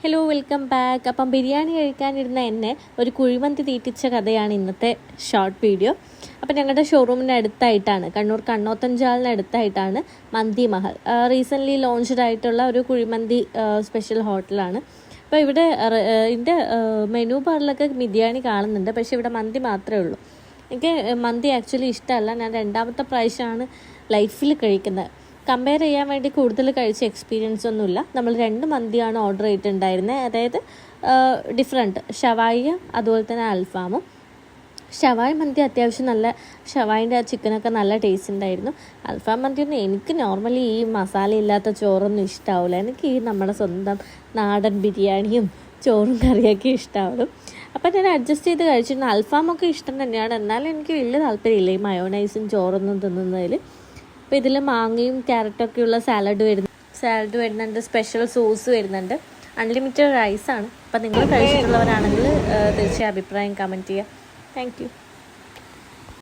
Hello, welcome back. അപ്പം ബിരിയാണി കഴിക്കാനിരുന്ന എന്നെ ഒരു കുഴിമന്തി തീറ്റിച്ച കഥയാണ് ഇന്നത്തെ ഷോർട്ട് വീഡിയോ. അപ്പം ഞങ്ങളുടെ ഷോറൂമിൻ്റെ അടുത്തായിട്ടാണ്, കണ്ണൂർ കണ്ണോത്തഞ്ചാലിന് അടുത്തായിട്ടാണ് മന്തി മഹൽ. റീസെൻ്റ്ലി ലോഞ്ച്ഡ് ആയിട്ടുള്ള ഒരു കുഴിമന്തി സ്പെഷ്യൽ ഹോട്ടലാണ്. അപ്പോൾ ഇവിടെ ഇതിൻ്റെ മെനു ബാറിലൊക്കെ ബിരിയാണി കാണുന്നുണ്ട്, പക്ഷേ ഇവിടെ മന്തി മാത്രമേ ഉള്ളൂ. എനിക്ക് മന്തി ആക്ച്വലി ഇഷ്ടമല്ല. ഞാൻ രണ്ടാമത്തെ പ്രാവശ്യമാണ് ലൈഫിൽ കഴിക്കുന്നത്. കമ്പയർ ചെയ്യാൻ വേണ്ടി കൂടുതൽ കഴിച്ച എക്സ്പീരിയൻസ് ഒന്നുമില്ല. നമ്മൾ 2 മന്തിയാണ് ഓർഡർ ചെയ്തിട്ടുണ്ടായിരുന്നത്. അതായത് ഡിഫറെൻറ്റ് ഷവായിയും അതുപോലെ തന്നെ അൽഫാമും. ഷവായി മന്തി അത്യാവശ്യം നല്ല, ഷവായിൻ്റെ ആ ചിക്കനൊക്കെ നല്ല ടേസ്റ്റ് ഉണ്ടായിരുന്നു. അൽഫാം മന്തിയൊന്നും എനിക്ക് നോർമലി ഈ മസാല ഇല്ലാത്ത ചോറൊന്നും ഇഷ്ടമാവില്ല. എനിക്ക് ഈ നമ്മുടെ സ്വന്തം നാടൻ ബിരിയാണിയും ചോറും കറിയൊക്കെ ഇഷ്ടമാവും. അപ്പം ഞാൻ അഡ്ജസ്റ്റ് ചെയ്ത് കഴിച്ചിരുന്നു. അൽഫാമൊക്കെ ഇഷ്ടം തന്നെയാണ്, എന്നാലും എനിക്ക് വലിയ താല്പര്യമില്ല ഈ മയോണൈസും ചോറൊന്നും തിന്നുന്നതിൽ. അപ്പോൾ ഇതിൽ മാങ്ങയും ക്യാരറ്റൊക്കെയുള്ള സാലഡ് വരുന്നുണ്ട്, സ്പെഷ്യൽ സോസ് വരുന്നുണ്ട്, അൺലിമിറ്റഡ് റൈസാണ്. അപ്പോൾ നിങ്ങൾ കഴിച്ചിട്ടുള്ളവരാണെങ്കിൽ തീർച്ചയായും അഭിപ്രായം കമൻറ്റ് ചെയ്യുക. Thank you.